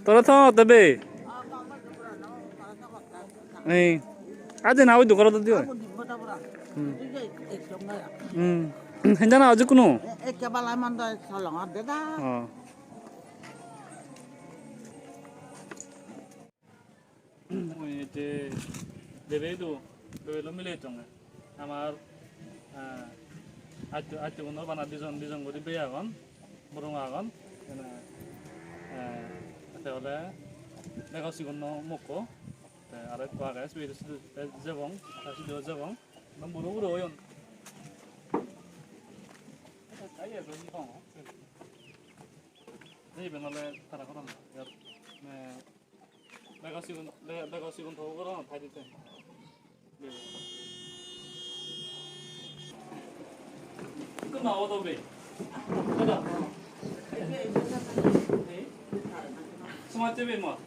তোরা তো তবে এই আজ না ওই দোকান তো দিও হেঞ্জা না আজ কোনো যে দেবে তো দেবে লো মিলে চঙ্গে আমার আজ কোনো বানা দুজন দুজন করে বে আগন বরং আগন তাহলে 내가 지금 너무 먹고 아래 과가 스위드 저봉 다시 더 저봉 너무 무로우로요 아예 그런 거 네 변화를 따라 그러나 네 내가 지금 더 그러나 다들 때 끝나와도 돼 가자 스마트비 뭐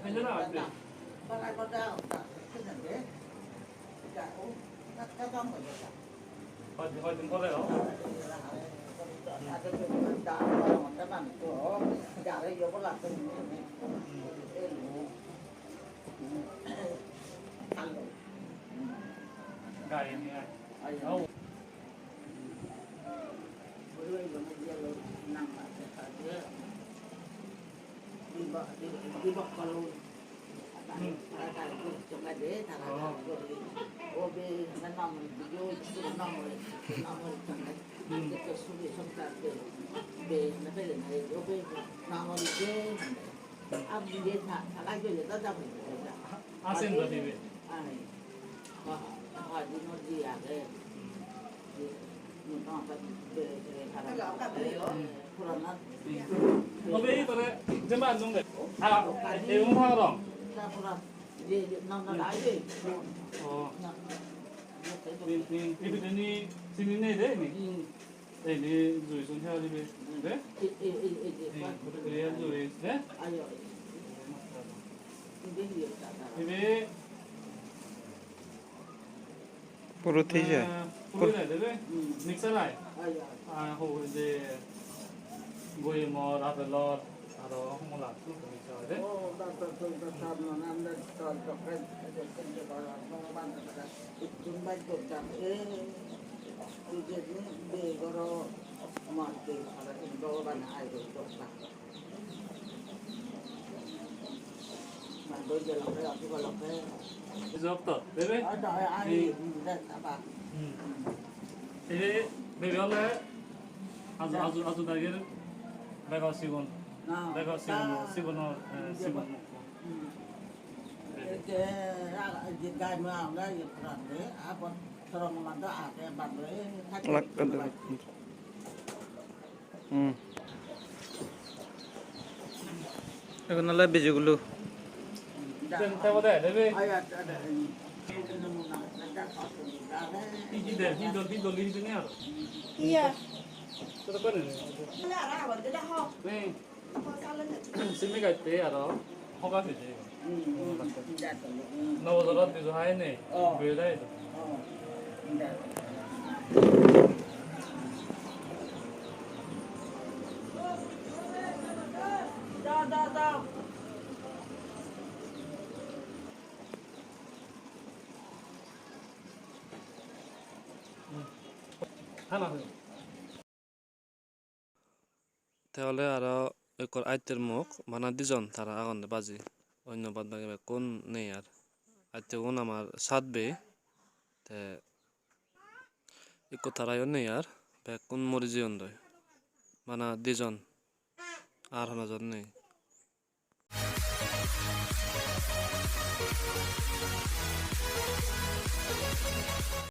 괜찮아 안 돼. 어디 거래요? 가인이야. 아우. Di bọc kalau ada coba deh tanah OB nanam video nanam itu sulit sampai B nanti nanti OB nanam itu abdi dia tak lagi dia tak dapat asen berarti be di nodi ada OB itu deh zaman dong deh 대웅 사람. 이분이 신인네 돼, 네, 조이선 해야지 돼. 그래야 조이 돼. 이게 프로테이저. 프로테이저 돼. 믹서라이. 호 이제 뭐에 뭐 라벨러 알아, 홍몰라. Dokter, bebe? Ini bebe oleh azu dagir bega sigon. 내가 시그널 이렇게 이제 가면 나 이런데 아번 저런 만도 아게 만들어 এখন নালে বেজেগুলো তেমতে দেবে আয়া হিন্দো লিখতে নেই আর Iya. তো করে Ada ada apa dia ho. 네 Apa salah ni? 심리 갈때 알아 허가 되지 너보다 뒤서 하이네 왜 다이도 Da. 하나 তাহলে আর একর আইতের মুখ বানা দিজন তারা আগুন বাজি অন্য বাদ বাকি কোন নেই আর আইতে কোন আমার সাত বে তে একো তারাইও নেই আর কোন মরিজি অন্ধ বানা দিজন আর হনা জন নেই